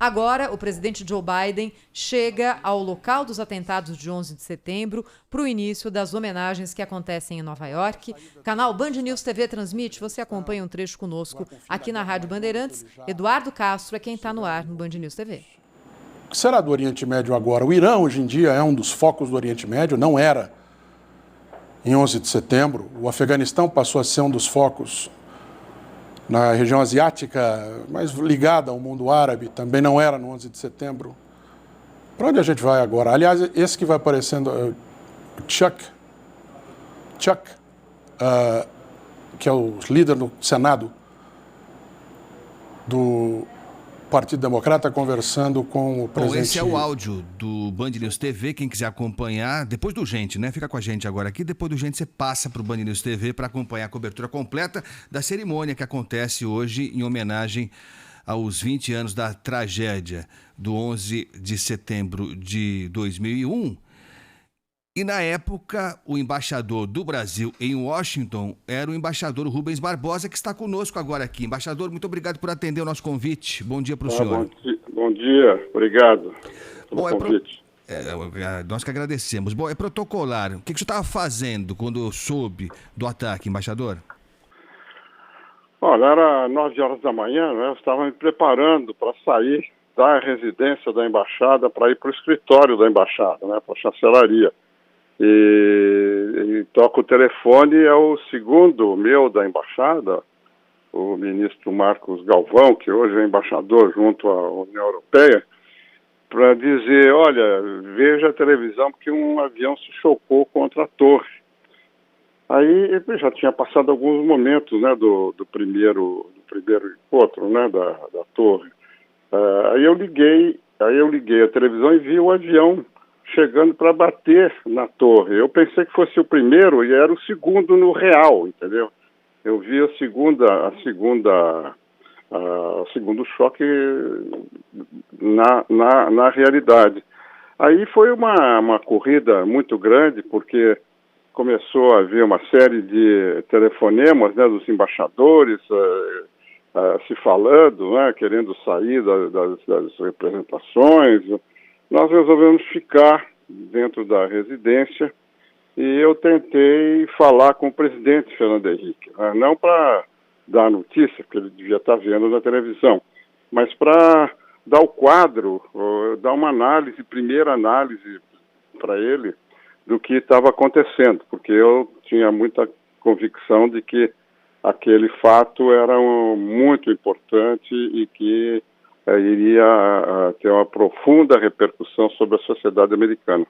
Agora, o presidente Joe Biden chega ao local dos atentados de 11 de setembro para o início das homenagens que acontecem em Nova York. Canal Band News TV transmite, você acompanha um trecho conosco aqui na Rádio Bandeirantes. Eduardo Castro é quem está no ar no Band News TV. O que será do Oriente Médio agora? O Irã, hoje em dia, é um dos focos do Oriente Médio, não era em 11 de setembro. O Afeganistão passou a ser um dos focos na região asiática, mais ligada ao mundo árabe, também não era no 11 de setembro. Para onde a gente vai agora? Aliás, esse que vai aparecendo, Chuck, que é o líder do Senado do Partido Democrata, conversando com o presidente... Bom, esse é o áudio do Band News TV, quem quiser acompanhar, depois do Gente, né? Fica com a gente agora aqui, depois do Gente você passa para o Band News TV para acompanhar a cobertura completa da cerimônia que acontece hoje em homenagem aos 20 anos da tragédia do 11 de setembro de 2001. E na época, o embaixador do Brasil em Washington era o embaixador Rubens Barbosa, que está conosco agora aqui. Embaixador, muito obrigado por atender o nosso convite. Bom dia para o senhor. Bom dia, obrigado pelo convite. Nós que agradecemos. Bom, é protocolar. O que o senhor estava fazendo quando soube do ataque, embaixador? Olha, era 9 horas da manhã, né? Eu estava me preparando para sair da residência da embaixada para ir para o escritório da embaixada, né? Para a chancelaria. E toca o telefone, é o segundo meu da embaixada, o ministro Marcos Galvão, que hoje é embaixador junto à União Europeia, para dizer, olha, veja a televisão porque um avião se chocou contra a torre. Aí já tinha passado alguns momentos, né, do primeiro encontro, né, da torre. Aí eu liguei a televisão e vi o avião chegando para bater na torre. Eu pensei que fosse o primeiro e era o segundo no real, entendeu? Eu vi o segundo choque na realidade. Aí foi uma corrida muito grande, porque começou a haver uma série de telefonemas, né, dos embaixadores se falando, né, querendo sair das representações. Nós resolvemos ficar dentro da residência e eu tentei falar com o presidente Fernando Henrique, né? Não para dar notícia, porque ele devia estar vendo na televisão, mas para dar o quadro, dar uma primeira análise para ele do que estava acontecendo, porque eu tinha muita convicção de que aquele fato era muito importante e que iria ter uma profunda repercussão sobre a sociedade americana.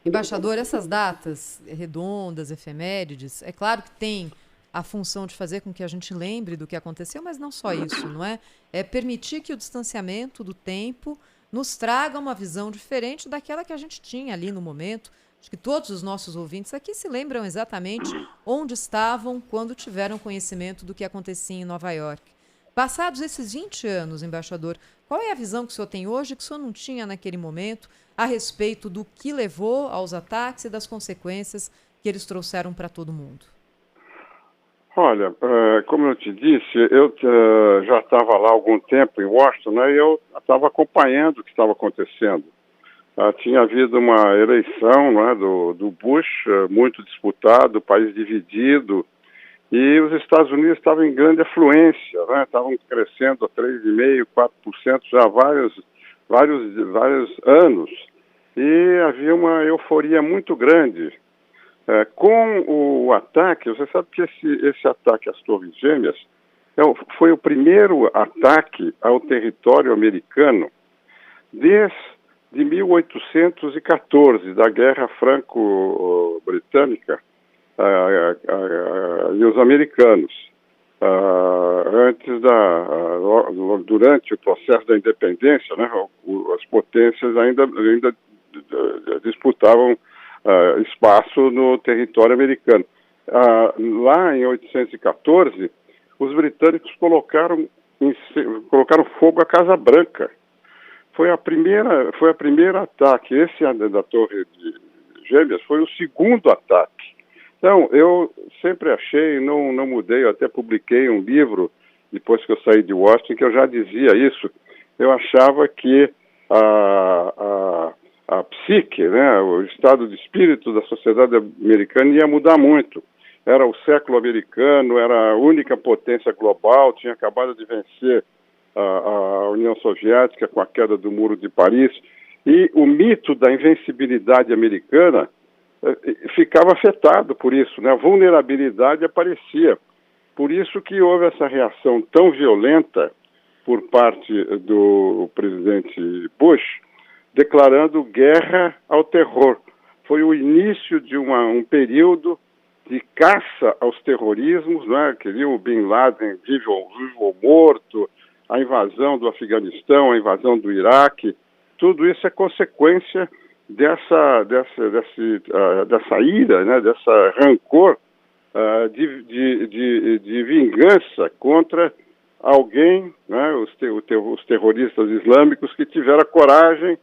Embaixador, essas datas redondas, efemérides, é claro que tem a função de fazer com que a gente lembre do que aconteceu, mas não só isso, não é? É permitir que o distanciamento do tempo nos traga uma visão diferente daquela que a gente tinha ali no momento. Acho que todos os nossos ouvintes aqui se lembram exatamente onde estavam quando tiveram conhecimento do que acontecia em Nova York. Passados esses 20 anos, embaixador, qual é a visão que o senhor tem hoje que o senhor não tinha naquele momento a respeito do que levou aos ataques e das consequências que eles trouxeram para todo mundo? Olha, como eu te disse, eu já estava lá há algum tempo em Washington, né, e eu estava acompanhando o que estava acontecendo. Tinha havido uma eleição, né, do Bush, muito disputado, o país dividido, e os Estados Unidos estavam em grande afluência, né? Estavam crescendo a 3,5%, 4% já há vários anos. E havia uma euforia muito grande. Com o ataque, você sabe que esse ataque às Torres Gêmeas foi o primeiro ataque ao território americano desde 1814, da Guerra Franco-Britânica, e os americanos, durante o processo da independência, né, as potências ainda disputavam espaço no território americano. Lá em 1814, os britânicos colocaram fogo à Casa Branca. Foi a primeira ataque. Esse da Torre de Gêmeas foi o segundo ataque. Então, eu sempre achei, não mudei, eu até publiquei um livro, depois que eu saí de Washington, que eu já dizia isso, eu achava que a psique, né, o estado de espírito da sociedade americana ia mudar muito. Era o século americano, era a única potência global, tinha acabado de vencer a União Soviética com a queda do Muro de Paris, e o mito da invencibilidade americana ficava afetado por isso, né? A vulnerabilidade aparecia. Por isso que houve essa reação tão violenta por parte do presidente Bush, declarando guerra ao terror. Foi o início de um período de caça aos terrorismos, né? Queriam o Bin Laden vivo ou morto, a invasão do Afeganistão, a invasão do Iraque. Tudo isso é consequência dessa ira, né? Dessa rancor de vingança contra alguém, né? Os terroristas islâmicos que tiveram a coragem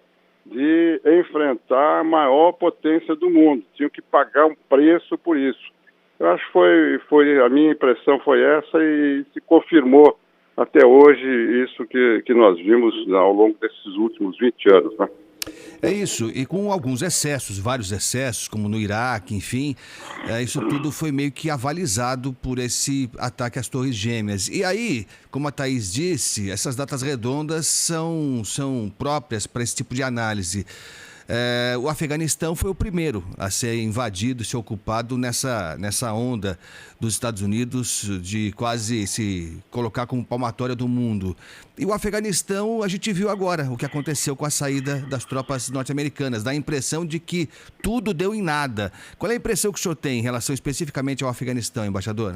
de enfrentar a maior potência do mundo. Tinham que pagar um preço por isso. Eu acho que a minha impressão foi essa e se confirmou até hoje isso que nós vimos ao longo desses últimos 20 anos, né? É isso, e com alguns excessos, vários excessos, como no Iraque, enfim, isso tudo foi meio que avalizado por esse ataque às Torres Gêmeas. E aí, como a Thaís disse, essas datas redondas são próprias para esse tipo de análise. O Afeganistão foi o primeiro a ser invadido, ser ocupado nessa onda dos Estados Unidos de quase se colocar como palmatória do mundo. E o Afeganistão, a gente viu agora o que aconteceu com a saída das tropas norte-americanas. Dá a impressão de que tudo deu em nada. Qual é a impressão que o senhor tem em relação especificamente ao Afeganistão, embaixador?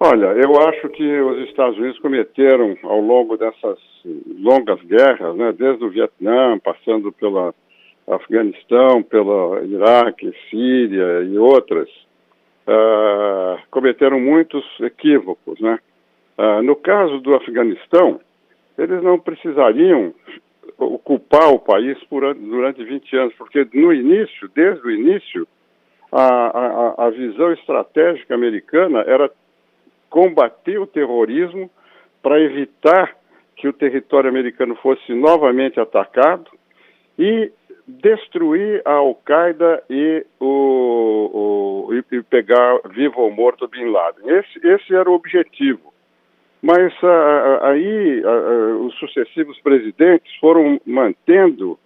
Olha, eu acho que os Estados Unidos cometeram, ao longo dessas longas guerras, né, desde o Vietnã, passando pelo Afeganistão, pelo Iraque, Síria e outras, cometeram muitos equívocos, né? No caso do Afeganistão, eles não precisariam ocupar o país durante 20 anos, porque desde o início, a visão estratégica americana era combater o terrorismo para evitar que o território americano fosse novamente atacado e destruir a Al-Qaeda e pegar vivo ou morto Bin Laden. Esse era o objetivo. Mas aí os sucessivos presidentes foram mantendo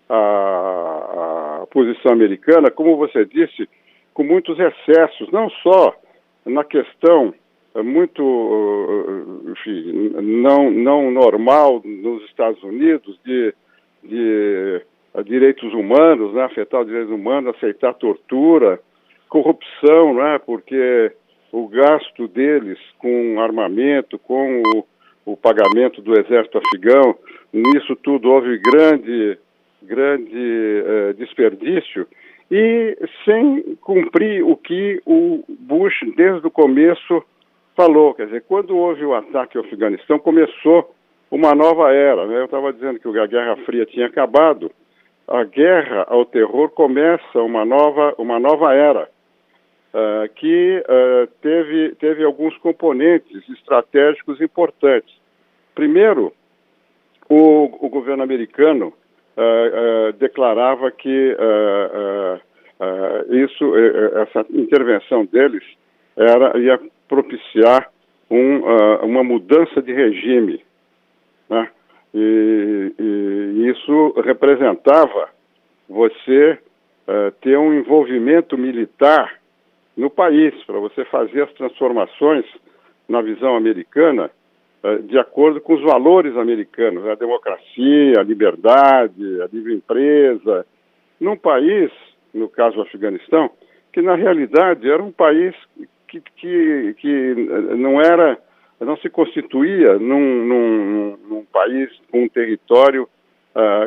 a posição americana, como você disse, com muitos excessos, não só na questão muito, enfim, não normal nos Estados Unidos de direitos humanos, né, afetar os direitos humanos, aceitar tortura, corrupção, né, porque o gasto deles com armamento, com o pagamento do exército afegão, nisso tudo houve grande desperdício e sem cumprir o que o Bush, desde o começo, falou. Quer dizer, quando houve o ataque ao Afeganistão, começou uma nova era, né? Eu estava dizendo que a Guerra Fria tinha acabado. A guerra ao terror começa uma nova era, que teve alguns componentes estratégicos importantes. Primeiro, o governo americano declarava que essa intervenção deles ia propiciar uma mudança de regime, né? E isso representava você ter um envolvimento militar no país, para você fazer as transformações na visão americana de acordo com os valores americanos, a democracia, a liberdade, a livre empresa, num país, no caso do Afeganistão, que na realidade era um país que não se constituía num país com um território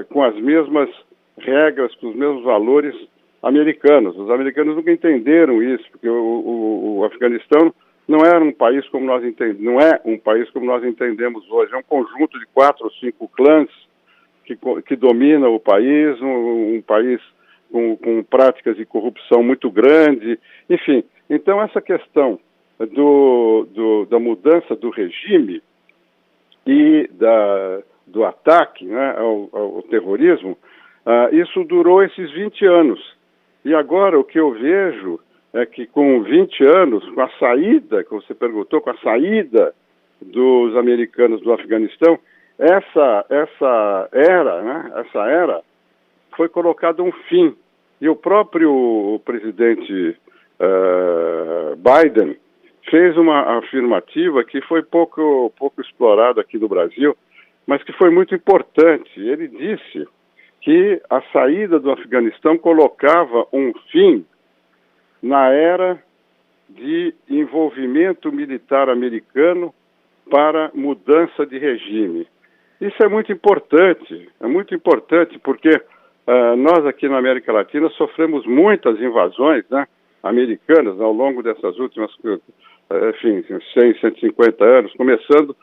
com as mesmas regras, com os mesmos valores americanos. Os americanos nunca entenderam isso, porque o Afeganistão não era um país como nós entendemos, não é um país como nós entendemos hoje. É um conjunto de 4 ou 5 clãs que domina o país, um país com práticas de corrupção muito grande, enfim. Então, essa questão da mudança do regime e do ataque, né, ao terrorismo, isso durou esses 20 anos. E agora o que eu vejo é que com 20 anos, com a saída, que você perguntou, com a saída dos americanos do Afeganistão, essa era foi colocado um fim. E o próprio presidente Biden fez uma afirmativa que foi pouco explorada aqui no Brasil, mas que foi muito importante. Ele disse que a saída do Afeganistão colocava um fim na era de envolvimento militar americano para mudança de regime. Isso é muito importante porque nós aqui na América Latina sofremos muitas invasões, né, americanas ao longo dessas últimas 100, 150 anos, começando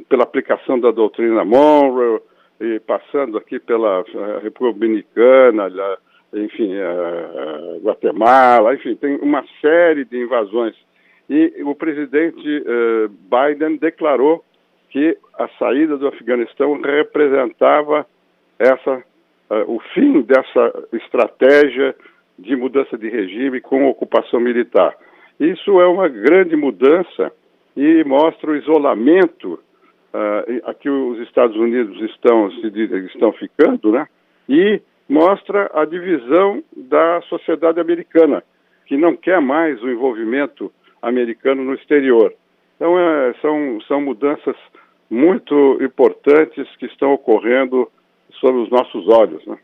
pela aplicação da doutrina Monroe e passando aqui pela República Dominicana, enfim, Guatemala, enfim, tem uma série de invasões. E o presidente Biden declarou que a saída do Afeganistão representava o fim dessa estratégia de mudança de regime com ocupação militar. Isso é uma grande mudança e mostra o isolamento a que os Estados Unidos estão ficando, né? E mostra a divisão da sociedade americana, que não quer mais o envolvimento americano no exterior. Então, são mudanças muito importantes que estão ocorrendo sob os nossos olhos, né?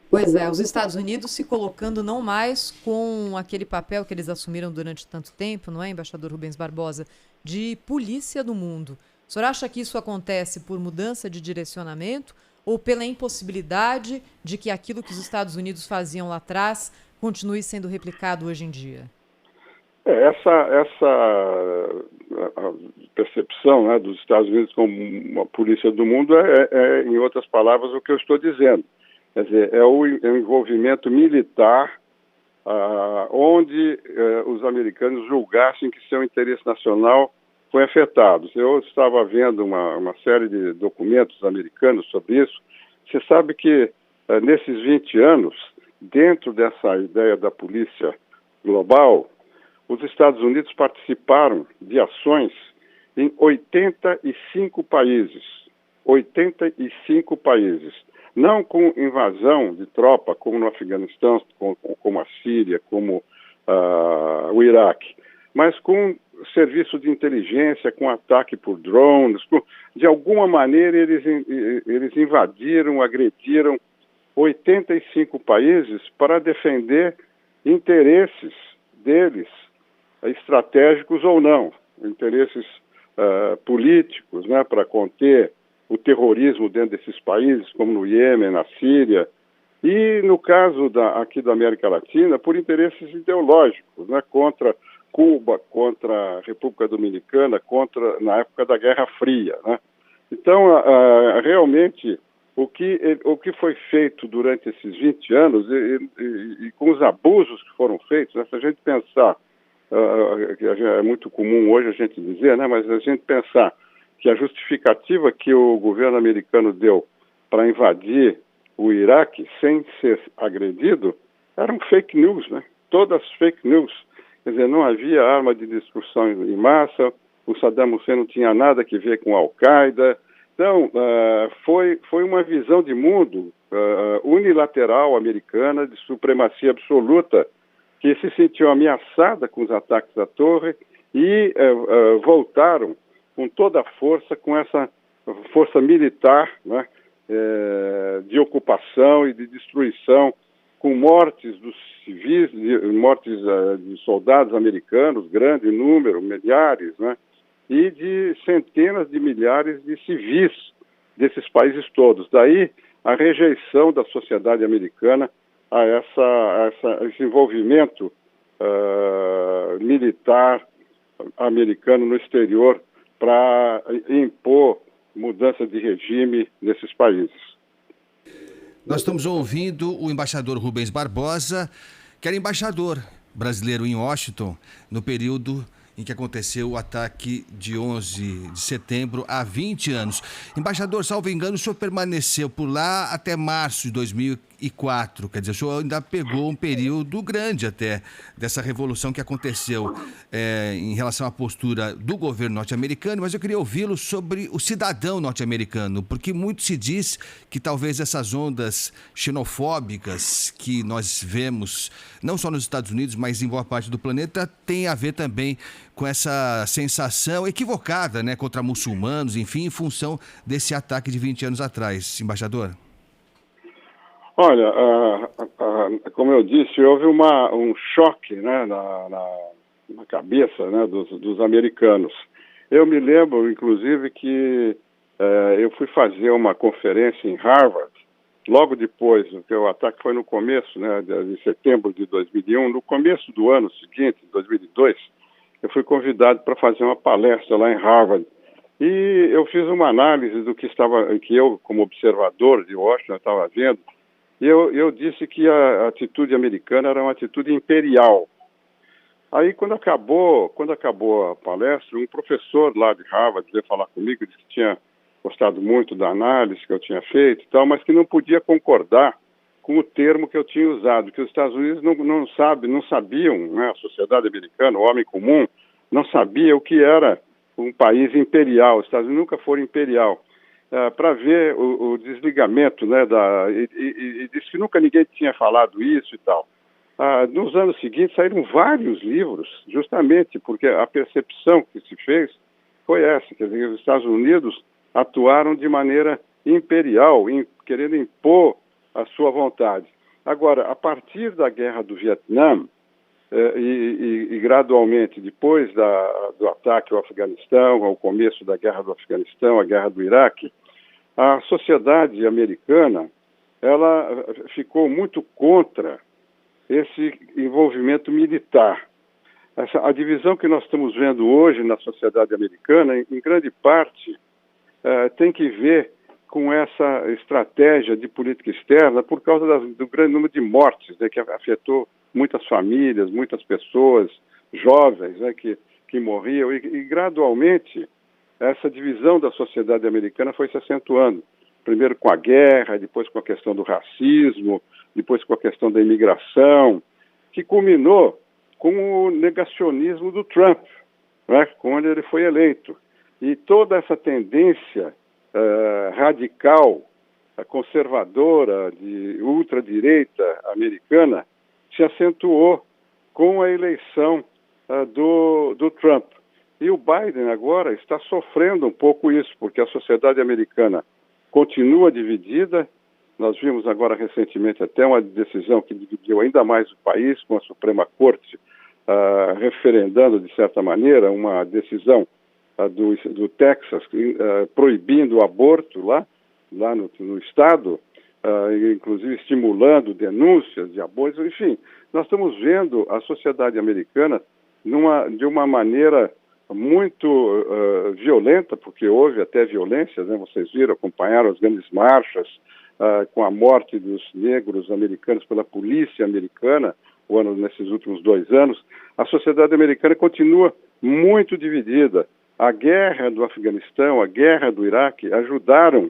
Pois é, os Estados Unidos se colocando não mais com aquele papel que eles assumiram durante tanto tempo, não é, embaixador Rubens Barbosa, de polícia do mundo. O senhor acha que isso acontece por mudança de direcionamento ou pela impossibilidade de que aquilo que os Estados Unidos faziam lá atrás continue sendo replicado hoje em dia? Essa a percepção, né, dos Estados Unidos como uma polícia do mundo em outras palavras, o que eu estou dizendo. Quer dizer, é o envolvimento militar onde os americanos julgassem que seu interesse nacional foi afetado. Eu estava vendo uma série de documentos americanos sobre isso. Você sabe que nesses 20 anos, dentro dessa ideia da polícia global, os Estados Unidos participaram de ações em 85 países. 85 países. Não com invasão de tropa, como no Afeganistão, como a Síria, como o Iraque, mas com serviço de inteligência, com ataque por drones. De alguma maneira, eles invadiram, agrediram 85 países para defender interesses deles, estratégicos ou não, interesses políticos, né, para conter o terrorismo dentro desses países, como no Iêmen, na Síria, e no caso aqui da América Latina, por interesses ideológicos, né, contra Cuba, contra a República Dominicana, na época da Guerra Fria, né? Então, realmente, o que foi feito durante esses 20 anos e com os abusos que foram feitos, né, se a gente pensar, que é muito comum hoje a gente dizer, né, mas a gente pensar que a justificativa que o governo americano deu para invadir o Iraque sem ser agredido eram fake news, né? Todas fake news. Quer dizer, não havia arma de destruição em massa, o Saddam Hussein não tinha nada que ver com a Al-Qaeda. Então, foi uma visão de mundo unilateral americana, de supremacia absoluta, que se sentiu ameaçada com os ataques à torre e voltaram com toda a força, com essa força militar, né, de ocupação e de destruição, com mortes dos civis, mortes de soldados americanos, grande número, milhares, né, e de centenas de milhares de civis desses países todos. Daí a rejeição da sociedade americana a esse envolvimento militar americano no exterior para impor mudança de regime nesses países. Nós estamos ouvindo o embaixador Rubens Barbosa, que era embaixador brasileiro em Washington no período em que aconteceu o ataque de 11 de setembro há 20 anos. Embaixador, salvo engano, o senhor permaneceu por lá até março de 2004, quer dizer, o senhor ainda pegou um período grande até dessa revolução que aconteceu em relação à postura do governo norte-americano, mas eu queria ouvi-lo sobre o cidadão norte-americano, porque muito se diz que talvez essas ondas xenofóbicas que nós vemos, não só nos Estados Unidos, mas em boa parte do planeta, tem a ver também com essa sensação equivocada, né, contra muçulmanos, enfim, em função desse ataque de 20 anos atrás. Embaixador? Olha, como eu disse, houve um choque, né, na cabeça, né, dos americanos. Eu me lembro, inclusive, que eu fui fazer uma conferência em Harvard, logo depois, porque o ataque foi no começo, né, de setembro de 2001, no começo do ano seguinte, 2002, eu fui convidado para fazer uma palestra lá em Harvard. E eu fiz uma análise do que eu, como observador de Washington, estava vendo, e eu disse que a atitude americana era uma atitude imperial. Aí, quando acabou a palestra, um professor lá de Harvard veio falar comigo, disse que tinha gostado muito da análise que eu tinha feito e tal, mas que não podia concordar com o termo que eu tinha usado, que os Estados Unidos não sabiam, né, a sociedade americana, o homem comum, não sabia o que era um país imperial. Os Estados Unidos nunca foram imperial. Para ver o desligamento, né, e disse que nunca ninguém tinha falado isso e tal. Nos anos seguintes saíram vários livros, justamente porque a percepção que se fez foi essa, quer dizer, os Estados Unidos atuaram de maneira imperial, querendo impor a sua vontade. Agora, a partir da Guerra do Vietnã, e gradualmente depois do ataque ao Afeganistão, ao começo da Guerra do Afeganistão, a Guerra do Iraque, a sociedade americana ela ficou muito contra esse envolvimento militar. A divisão que nós estamos vendo hoje na sociedade americana, em grande parte, tem que ver com essa estratégia de política externa por causa do grande número de mortes, né, que afetou muitas famílias, muitas pessoas jovens, né, que morriam, e gradualmente essa divisão da sociedade americana foi se acentuando. Primeiro com a guerra, depois com a questão do racismo, depois com a questão da imigração, que culminou com o negacionismo do Trump, né, quando ele foi eleito. E toda essa tendência radical, conservadora, de ultradireita americana, se acentuou com a eleição do Trump. E o Biden agora está sofrendo um pouco isso, porque a sociedade americana continua dividida. Nós vimos agora recentemente até uma decisão que dividiu ainda mais o país, com a Suprema Corte referendando, de certa maneira, uma decisão do Texas proibindo o aborto lá no estado, inclusive estimulando denúncias de abortos. Enfim, nós estamos vendo a sociedade americana de uma maneira muito violenta, porque houve até violência, né? Vocês viram, acompanharam as grandes marchas com a morte dos negros americanos pela polícia americana nesses últimos 2 anos. A sociedade americana continua muito dividida. A guerra do Afeganistão, a guerra do Iraque ajudaram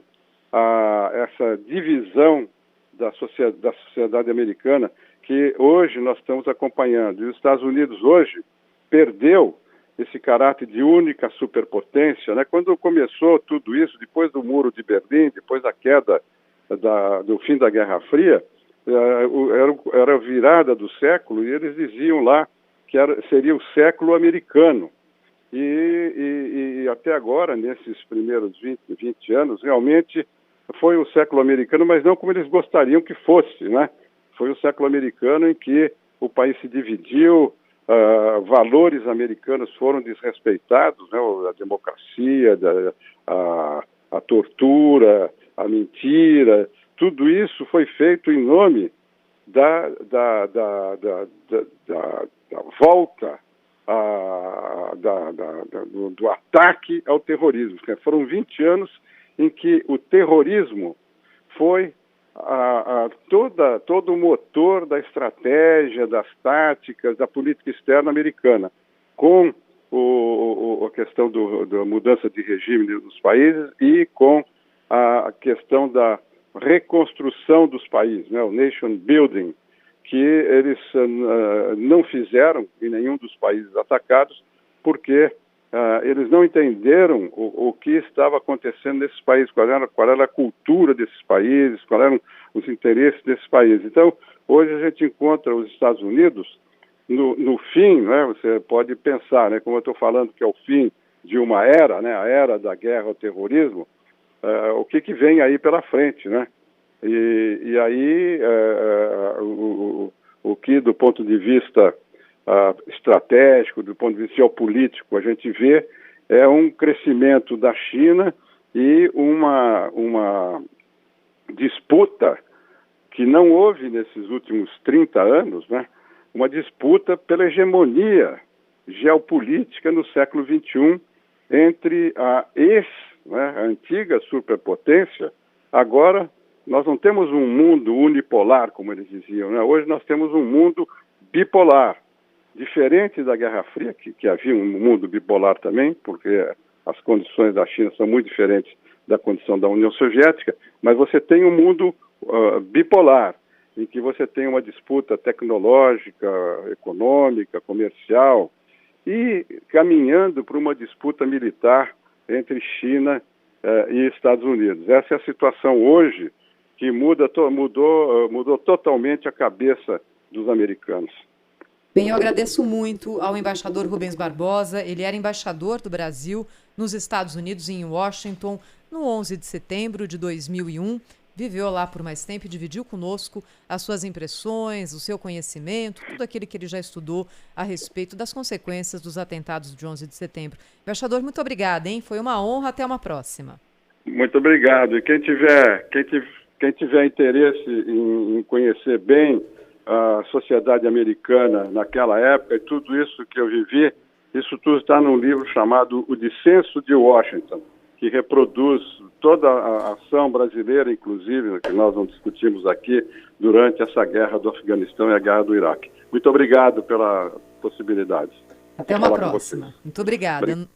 a essa divisão da sociedade americana que hoje nós estamos acompanhando. E os Estados Unidos hoje perdeu esse caráter de única superpotência, né? Quando começou tudo isso, depois do Muro de Berlim, depois da queda do fim da Guerra Fria, era a virada do século, e eles diziam lá que seria o século americano. E até agora, nesses primeiros 20 anos, realmente foi o século americano, mas não como eles gostariam que fosse, né? Foi o século americano em que o país se dividiu, valores americanos foram desrespeitados, né? A democracia, a tortura, a mentira, tudo isso foi feito em nome da volta do ataque ao terrorismo. Foram 20 anos em que o terrorismo foi todo o motor da estratégia, das táticas, da política externa americana. Com a questão da mudança de regime dos países e com a questão da reconstrução dos países, né, o nation building, que eles não fizeram em nenhum dos países atacados, porque eles não entenderam o que estava acontecendo nesses países, qual era a cultura desses países, quais eram os interesses desses países. Então, hoje a gente encontra os Estados Unidos no fim, né, você pode pensar, né, como eu estou falando que é o fim de uma era, né, a era da guerra ao terrorismo, o que vem aí pela frente, né? E aí o que do ponto de vista estratégico, do ponto de vista geopolítico, a gente vê é um crescimento da China e uma disputa que não houve nesses últimos 30 anos, né? Uma disputa pela hegemonia geopolítica no século XXI entre a antiga superpotência. Agora nós não temos um mundo unipolar, como eles diziam, né? Hoje nós temos um mundo bipolar, diferente da Guerra Fria, que havia um mundo bipolar também, porque as condições da China são muito diferentes da condição da União Soviética, mas você tem um mundo bipolar, em que você tem uma disputa tecnológica, econômica, comercial, e caminhando para uma disputa militar entre China e Estados Unidos. Essa é a situação hoje que mudou totalmente a cabeça dos americanos. Bem, eu agradeço muito ao embaixador Rubens Barbosa. Ele era embaixador do Brasil nos Estados Unidos, em Washington, no 11 de setembro de 2001. Viveu lá por mais tempo e dividiu conosco as suas impressões, o seu conhecimento, tudo aquilo que ele já estudou a respeito das consequências dos atentados de 11 de setembro. Embaixador, muito obrigada, hein? Foi uma honra. Até uma próxima. Muito obrigado. E quem tiver interesse em conhecer bem a sociedade americana naquela época e tudo isso que eu vivi, isso tudo está num livro chamado O Dissenso de Washington, que reproduz toda a ação brasileira, inclusive, que nós não discutimos aqui, durante essa guerra do Afeganistão e a guerra do Iraque. Muito obrigado pela possibilidade. Até uma próxima. Muito obrigada.